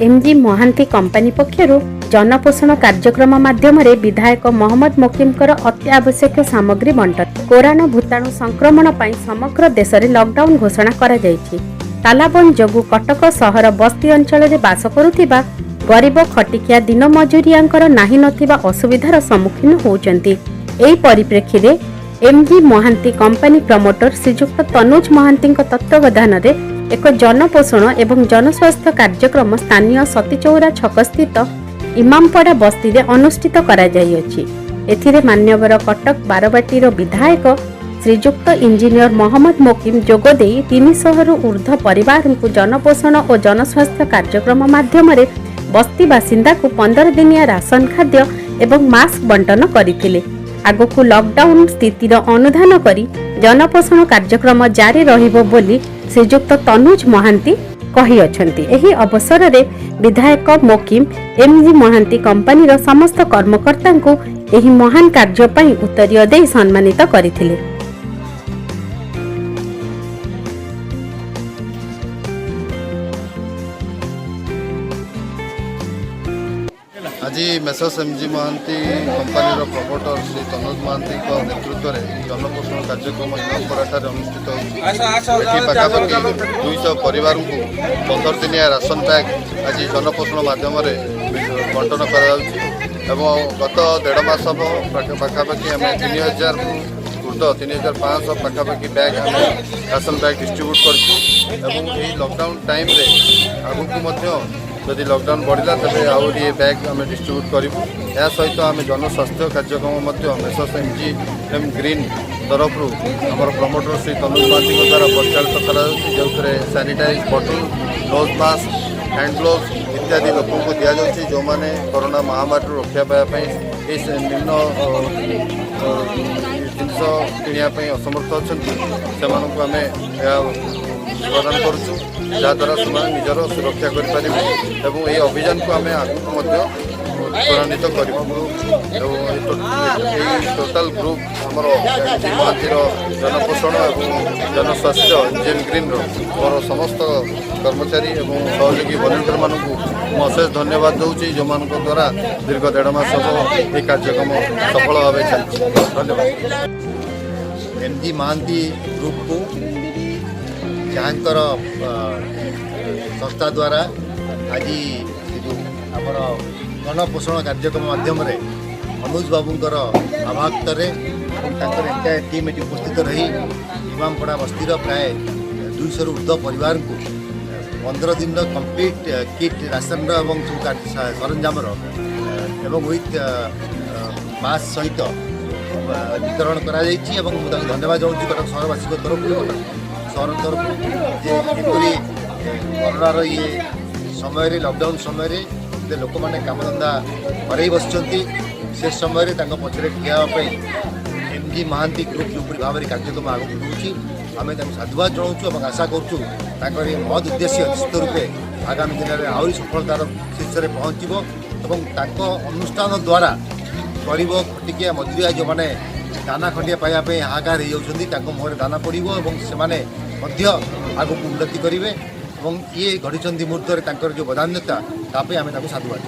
MG Mohanty company पक्षरु जनपोषण कार्यक्रम माध्यम विधायक मोहम्मद मोकिमकर अत्यावश्यक सामग्री बंटन। कोरोना भूताणु संक्रमण पर समग्र देश में लॉकडाउन घोषणा करा जायछि। तालाबंद जोगु कटक सहर बस्ती अंचल में बास करुथिबा गरीब खटिकिया दिन मजूरियांकर नाही नथिबा असुविधार सम्मुखीन होउचंती। एही परिप्रेक्षी रे एमजी महांती कंपनी प्रमोटर श्रीजुक्त तनुज महांती तत्वावधान में एक जनपोषण एवं जनस्वास्थ्य कार्यक्रम स्थानीय सतीचौरा छक स्थित इमामपड़ा बस्ती रे अनुष्ठित करा जायछि। एथिरे मान्यवर कटक बारबाटीर विधायक श्रीजुक्त इंजीनियर मोहम्मद मोकिम जोगदे 300 रु ऊर्ध्व परिवार को जनपोषण और जनस्वास्थ्य कार्यक्रम माध्यम बस्ती बासिंदा को 15 दिनिया राशन खाद्य एवं मास्क बंटन करथिले। आगकू लॉकडाउन स्थितिर अनुधान करी जनपोषण कार्यक्रम जारी रहिबो बोली श्रीजुक्त तनुज महांती कही अछंती। एही अवसर रे विधायक मोकिम एमजी महांती कंपनीर समस्त कर्मकर्ता को एही महान कार्य पई उत्तरीय दे सम्मानित करथिले। आज Messrs MG Mohanty company promoter Shri Tanuj Mohanty नेतृत्व में जनपोषण कार्यक्रम इमामपड़ा अनुष्ठित होपाखि 200 परिवार को 15 दिनिया राशन बैग आज जनपोषण माध्यम बंटन कर गत 1.5 मास पाखापाखि आम 3000 ऊर्ध्व 3500 पाखापाखि बैग आम राशन बैग डिस्ट्रीब्यूट कर लॉकडाउन टाइम आगू जदि लॉकडाउन बढ़ला तेज आउे बैग आम डिस्ट्रीब्यूट करूँ। या सहित आम जनस्वास्थ्य कार्यक्रम मेसर्स एमजी एम ग्रीन तरफ आम प्रमोटर श्री तनुज महांती द्वारा परिचालित करा जो sanitize bottle nose mask hand gloves इत्यादि लोक को दि जाऊँगी जो मैंने कोरोना महामारी रक्षा पाइबापी निम्न जिनस किणापी असमर्थ अच्छा से आम प्रदान करुँ जहाँद्वारा से निजर सुरक्षा करें। अभियान को आम आगू त्वरान्वित करूँ। टोटाल ग्रुप आमर महांतीर जनपोषण और जनस्वास्थ्य इंजीन ग्रीन मोर समस्त कर्मचारी और सहयोगी वॉलंटियर मानू अशेष धन्यवाद दूसरी जो मान द्वारा दीर्घ 1.5 मास हम ये कार्यक्रम सफल भाव चलती। धन्यवाद। एमजी महांती ग्रुप को जहाँकर संस्था द्वारा आज आमर जनपोषण कार्यक्रम माध्यम अनुज बाबूंकर आभाक्तर एंटायर टीम ये उपस्थित रही इमामपड़ा बस्तीर प्राय 200 रु ऊर्ध्व परिवार को 15 दिन कंप्लीट किट राशन एवं सरंजाम एवं विथ मास्क सहित वितरण करा धन्यवाद जनाऊँ कटक सहरवासी तरफ सहर तरफ कोरोनार ये समय लॉकडाउन समय लोक मैंने कामधंदा कर बसुँच से समय पचर ठियापी एमजी महांती ग्रुप जो भाव में कार्यक्रम आगे बढ़ुच्छी आम साधुवाद जनाऊँ और आशा करूँ ये महद उद्देश्य निश्चित रूपे आगामी दिन में आहरी सफलतार शीर्ष में पहुँचो। अनुष्ठान द्वारा गरीब खटिकिया मजूरिया जो मैंने दाना खंडिया पाइबापी हाहाकार हो मुहर दाना पड़ो और आगू उन्नति करेंगे। ये घड़ी मुहूर्त जो बदान्यता आम साधुवाद।